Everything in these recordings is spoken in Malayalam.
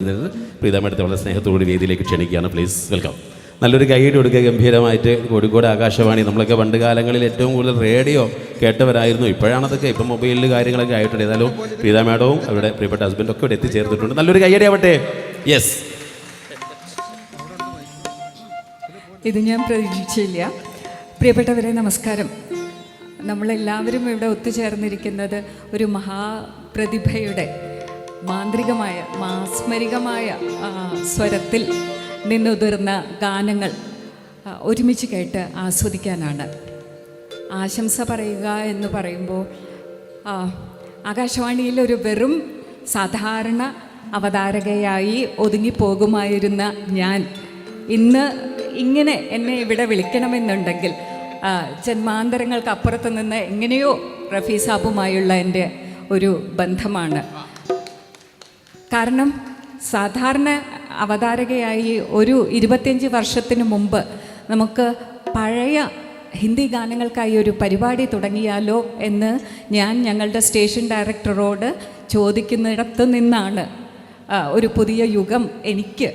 പ്രീത മേഡത്തെ വളരെ സ്നേഹത്തോടുകൂടി വേദിയിലേക്ക് ക്ഷണിക്കുകയാണ്. Please welcome. നല്ലൊരു കൈയ്യടി കൊടുക്കുക. ഗംഭീരമായിട്ട് കോഴിക്കോട് ആകാശവാണി, നമ്മളൊക്കെ പണ്ട് കാലങ്ങളിൽ ഏറ്റവും കൂടുതൽ റേഡിയോ കേട്ടവരായിരുന്നു. ഇപ്പോഴാണതൊക്കെ, ഇപ്പം മൊബൈലിൽ കാര്യങ്ങളൊക്കെ ആയിട്ടുണ്ട്. ഏതായാലും പ്രീത മേഡവും അവരുടെ പ്രിയപ്പെട്ട ഹസ്ബൻഡും ഒക്കെ ഇവിടെ എത്തിച്ചേർന്നിട്ടുണ്ട്. നല്ലൊരു കൈയ്യടി ആവട്ടെ. യെസ്, ഇത് ഞാൻ പ്രതീക്ഷിച്ചില്ല. പ്രിയപ്പെട്ടവരെ, നമസ്കാരം. നമ്മളെല്ലാവരും ഇവിടെ ഒത്തുചേർന്നിരിക്കുന്നത് ഒരു മഹാപ്രതിഭയുടെ മാന്ത്രികമായ മാസ്മരികമായ സ്വരത്തിൽ നിന്നുതിർന്ന ഗാനങ്ങൾ ഒരുമിച്ച് കേട്ട് ആസ്വദിക്കാനാണ്. ആശംസ പറയുക എന്ന് പറയുമ്പോൾ ആകാശവാണിയിൽ ഒരു വെറും സാധാരണ അവതാരകയായി ഒതുങ്ങിപ്പോകുമായിരുന്ന ഞാൻ ഇന്ന് ഇങ്ങനെ എന്നെ ഇവിടെ വിളിക്കണമെന്നുണ്ടെങ്കിൽ ജന്മാന്തരങ്ങൾക്ക് അപ്പുറത്ത് നിന്ന് എങ്ങനെയോ റഫീ സാബുമായുള്ള എൻ്റെ ഒരു ബന്ധമാണ്. കാരണം സാധാരണ അവതാരകയായി ഒരു 25 വർഷത്തിന് മുമ്പ് നമുക്ക് പഴയ ഹിന്ദി ഗാനങ്ങൾക്കായി ഒരു പരിപാടി തുടങ്ങിയാലോ എന്ന് ഞാൻ ഞങ്ങളുടെ സ്റ്റേഷൻ ഡയറക്ടറോട് ചോദിക്കുന്നിടത്തു നിന്നാണ് ഒരു പുതിയ യുഗം എനിക്ക്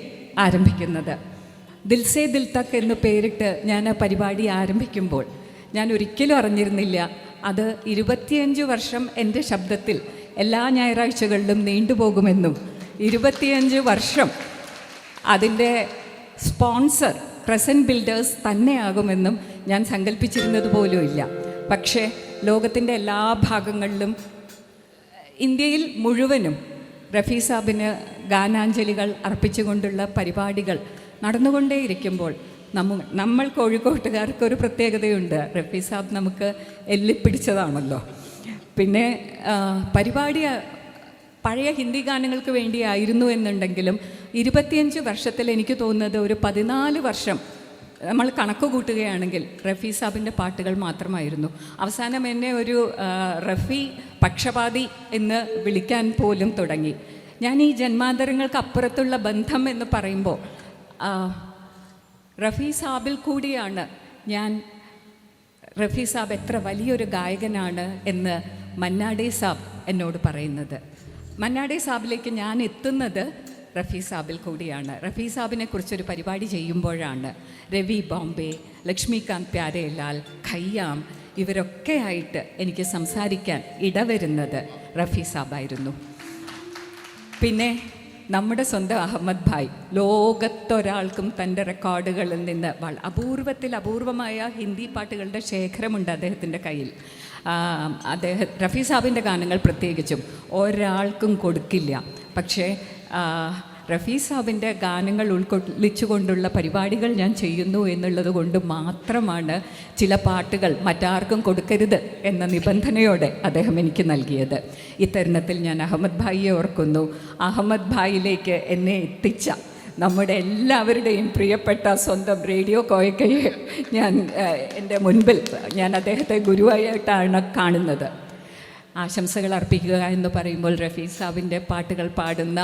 ആരംഭിക്കുന്നത്. ദിൽ സേ ദിൽ തക് എന്ന് പേരിട്ട് ഞാൻ ആ പരിപാടി ആരംഭിക്കുമ്പോൾ ഞാൻ ഒരിക്കലും അറിഞ്ഞിരുന്നില്ല അത് 25 വർഷം എൻ്റെ ശബ്ദത്തിൽ എല്ലാ ഞായറാഴ്ചകളിലും നീണ്ടുപോകുമെന്നും 25 വർഷം അതിൻ്റെ സ്പോൺസർ പ്രസൻറ്റ് ബിൽഡേഴ്സ് തന്നെയാകുമെന്നും ഞാൻ സങ്കല്പിച്ചിരുന്നത് പോലുമില്ല. പക്ഷേ ലോകത്തിൻ്റെ എല്ലാ ഭാഗങ്ങളിലും, ഇന്ത്യയിൽ മുഴുവനും റഫീ സാബിന് ഗാനാഞ്ജലികൾ അർപ്പിച്ചുകൊണ്ടുള്ള പരിപാടികൾ നടന്നുകൊണ്ടേയിരിക്കുമ്പോൾ നമ്മൾ കോഴിക്കോട്ടുകാർക്കൊരു പ്രത്യേകതയുണ്ട്. റഫീ സാബ് നമുക്ക് എല്ലിപ്പിടിച്ചതാണല്ലോ. പിന്നെ പരിപാടി പഴയ ഹിന്ദി ഗാനങ്ങൾക്ക് വേണ്ടിയായിരുന്നു എന്നുണ്ടെങ്കിലും 25 വർഷത്തിൽ എനിക്ക് തോന്നുന്നത് ഒരു 14 വർഷം നമ്മൾ കണക്ക് കൂട്ടുകയാണെങ്കിൽ റഫീ സാബിൻ്റെ പാട്ടുകൾ മാത്രമായിരുന്നു. അവസാനം എന്നെ ഒരു റഫീ പക്ഷപാതി എന്ന് വിളിക്കാൻ പോലും തുടങ്ങി. ഞാൻ ഈ ജന്മാന്തരങ്ങൾക്ക് അപ്പുറത്തുള്ള ബന്ധം എന്ന് പറയുമ്പോൾ റഫീ സാബിൽ കൂടിയാണ് ഞാൻ റഫീ സാബ് എത്ര വലിയൊരു ഗായകനാണ് എന്ന് മന്നാഡേ സാബ് എന്നോട് പറയുന്നത്. മന്നാഡേ സാബിലേക്ക് ഞാൻ എത്തുന്നത് റഫീ സാബിൽ കൂടിയാണ്. റഫീ സാബിനെ കുറിച്ചൊരു പരിപാടി ചെയ്യുമ്പോഴാണ് രവി ബോംബെ, ലക്ഷ്മികാന്ത് പ്യാരേലാൽ, ഖയ്യാം ഇവരൊക്കെ ആയിട്ട് എനിക്ക് സംസാരിക്കാൻ ഇടവരുന്നത് റഫീ സാബായിരുന്നു. പിന്നെ നമ്മുടെ സ്വന്തം അഹമ്മദ് ഭായ്, ലോകത്തൊരാൾക്കും തൻ്റെ റെക്കോർഡുകളിൽ നിന്ന് അപൂർവമായ ഹിന്ദി പാട്ടുകളുടെ ശേഖരമുണ്ട് അദ്ദേഹത്തിൻ്റെ കയ്യിൽ. റഫീ സാബിൻ്റെ ഗാനങ്ങൾ പ്രത്യേകിച്ചും ഒരാൾക്കും കൊടുക്കില്ല. പക്ഷേ റഫീ സാബിൻ്റെ ഗാനങ്ങൾ ഉൾക്കൊള്ളിച്ചുകൊണ്ടുള്ള പരിപാടികൾ ഞാൻ ചെയ്യുന്നു എന്നുള്ളത് കൊണ്ട് മാത്രമാണ് ചില പാട്ടുകൾ മറ്റാർക്കും കൊടുക്കരുത് എന്ന നിബന്ധനയോടെ അദ്ദേഹം എനിക്ക് നൽകിയത്. ഇത്തരുണത്തിൽ ഞാൻ അഹമ്മദ് ഭായിയെ ഓർക്കുന്നു. അഹമ്മദ് ഭായിലേക്ക് എന്നെ എത്തിച്ച നമ്മുടെ എല്ലാവരുടെയും പ്രിയപ്പെട്ട സ്വന്തം റേഡിയോ കോയക്കയെ ഞാൻ എൻ്റെ മുൻപിൽ ഞാൻ അദ്ദേഹത്തെ ഗുരുവായിട്ടാണ് കാണുന്നത്. ആശംസകൾ അർപ്പിക്കുക എന്ന് പറയുമ്പോൾ റഫീ സാബിൻ്റെ പാട്ടുകൾ പാടുന്ന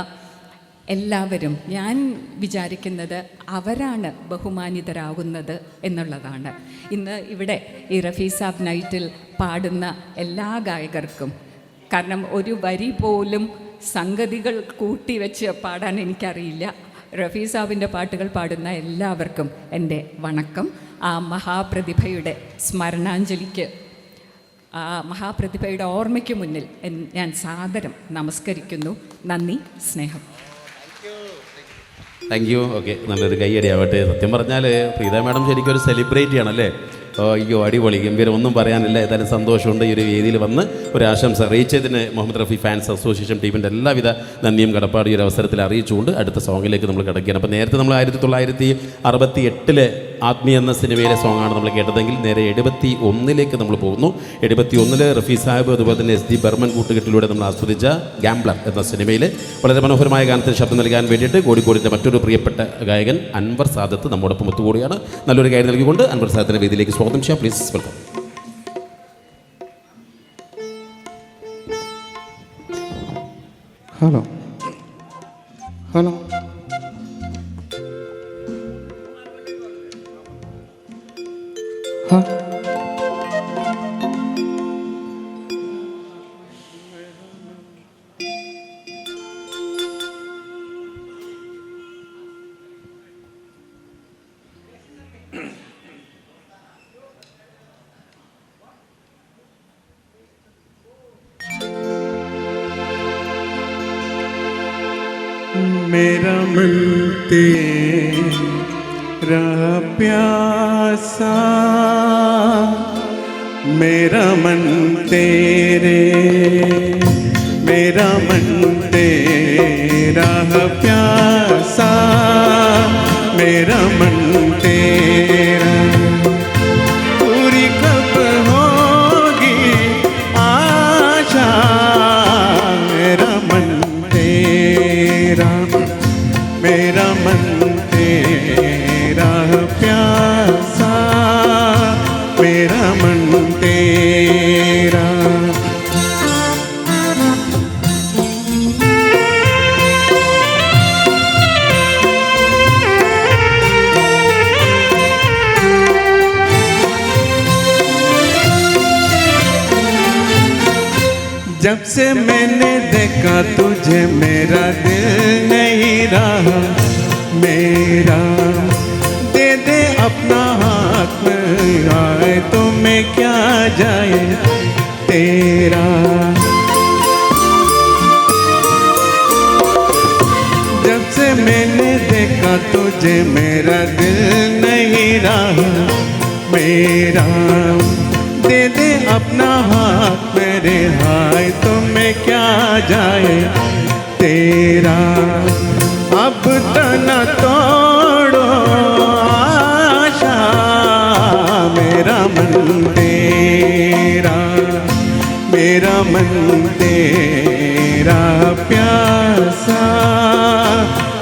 എല്ലാവരും ഞാൻ വിചാരിക്കുന്നത് അവരാണ് ബഹുമാനിതരാകുന്നത് എന്നുള്ളതാണ്. ഇന്ന് ഇവിടെ ഈ റഫീ സാബ് നൈറ്റിൽ പാടുന്ന എല്ലാ ഗായകർക്കും, കാരണം ഒരു വരി പോലും സംഗതികൾ കൂട്ടിവെച്ച് പാടാൻ എനിക്കറിയില്ല. റഫീ സാബിൻ്റെ പാട്ടുകൾ പാടുന്ന എല്ലാവർക്കും എൻ്റെ വണക്കം. ആ മഹാപ്രതിഭയുടെ സ്മരണാഞ്ജലിക്ക്, ആ മഹാപ്രതിഭയുടെ ഓർമ്മയ്ക്ക് മുന്നിൽ ഞാൻ സാദരം നമസ്കരിക്കുന്നു. നന്ദി, സ്നേഹം. Thank you. ഓക്കെ, നല്ലൊരു കൈയ്യടി ആവട്ടെ. സത്യം പറഞ്ഞാൽ പ്രീത മാഡം ശരിക്കും ഒരു സെലിബ്രിറ്റി ആണല്ലേ. അയ്യോ, അടിപൊളി, ഗംഭീരം, ഒന്നും പറയാനില്ല. ഏതായാലും സന്തോഷമുണ്ട് ഈ ഒരു വേദിയിൽ വന്ന് ഒരു ആശംസ അറിയിച്ചതിന് മുഹമ്മദ് റഫി ഫാൻസ് അസോസിയേഷൻ ടീമിൻ്റെ എല്ലാവിധ നന്ദിയും കടപ്പാടും ഈ ഒരു അവസരത്തിൽ അറിയിച്ചുകൊണ്ട് അടുത്ത സോങ്ങിലേക്ക് നമ്മൾ കിടക്കുകയാണ്. അപ്പോൾ നേരത്തെ നമ്മൾ 1968 ആത്മീയ എന്ന സിനിമയിലെ സോങ്ങാണ് നമ്മൾ കേട്ടതെങ്കിൽ നേരെ 71 നമ്മൾ പോകുന്നു. 71 റഫീ സാഹിബ് അതുപോലെ തന്നെ SD ബർമൻ കൂട്ടുകെട്ടിലൂടെ നമ്മൾ ആസ്വദിച്ച ഗാംബ്ലർ എന്ന സിനിമയിൽ വളരെ മനോഹരമായ ഗാനത്തിന് ശബ്ദം നൽകാൻ വേണ്ടിയിട്ട് കോഴിക്കോടിൻ്റെ മറ്റൊരു പ്രിയപ്പെട്ട ഗായകൻ അൻവർ സാദത്ത് നമ്മോടൊപ്പം ഒത്തുകൂടിയാണ്. നല്ലൊരു കാര്യം നൽകിക്കൊണ്ട് അൻവർ സാദത്തിൻ്റെ വേദിയിലേക്ക് സ്വാഗതം ചെയ്യാം. Please welcome. ഹലോ ഹലോ मेरा मन तेरा प्यासा, मेरा मन मेरा मन तेरा प्यासा, मेरा मन तेरा। पूरी कब होगी आशा, मेरा मन तेरा, मेरा मन तेरा प्यासा, मेरा मन तेरा। जब से मैंने देखा तुझे मेरा दिल नहीं रहा मेरा, दे दे अपना हाथ में आए तो मैं क्या जाए तेरा। जब से मैंने देखा तुझे मेरा दिल नहीं रहा मेरा, दे दे अपना हाथ मेरे हाय तो मैं क्या जाए तेरा। अब तना तोड़ो आशा, मेरा मन तेरा, मेरा मन तेरा प्यासा,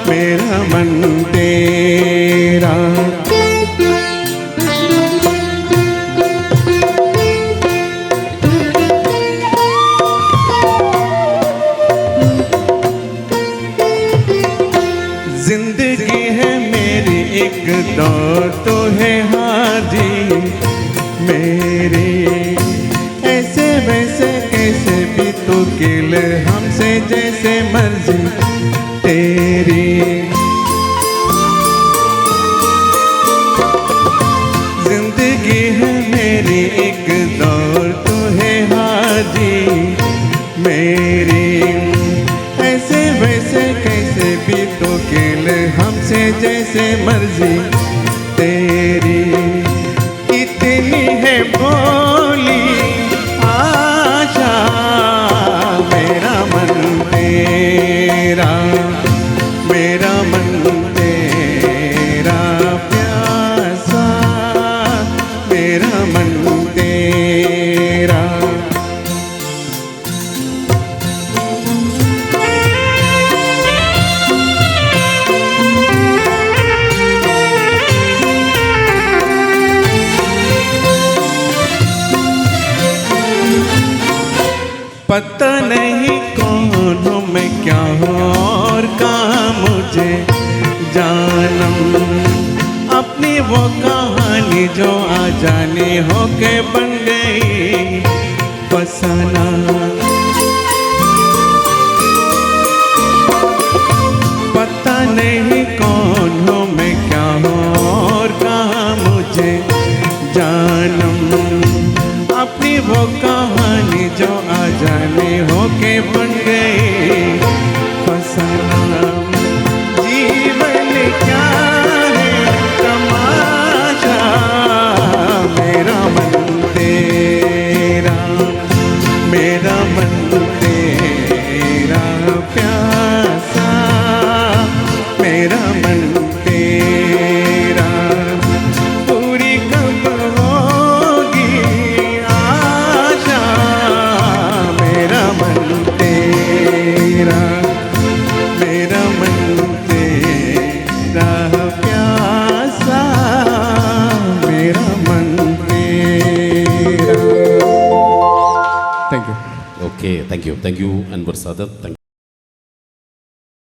मेरा मन तेरा। जिंदगी है मेरी एक दौर तो है हाजी मेरी, ऐसे वैसे कैसे भी तो किल हमसे जैसे मर्जी तेरी। जिंदगी है मेरी एक दौर तो है हाजी मेरी, ऐसे वैसे कैसे भी तो खेल हमसे जैसे मर्जी तेरी। इतनी है भोली आशा, मेरा मन तेरा, मेरा मन तेरा प्यासा, मेरा मन तेरा। पता नहीं कौन हूँ मैं, क्या हूँ और कहाँ मुझे जानम। अपनी वो कहानी जो आ जाने होके बन गई फसाना। पता नहीं कौन हूँ मैं, क्या हूँ और कहाँ मुझे जानम। अपनी वो कहानी जो आ जाने होके बन गई फसाना। जीवन क्या है तमाशा, मेरा मन तेरा, मेरा मन तेरा प्यासा, मेरा मन तेरा। पूरी कब होगी आशा, मेरा मन तेरा, मेरा मन तेरा प्यासा, मेरा मन तेरा। Thank you. Okay, thank you Anwar Sadath.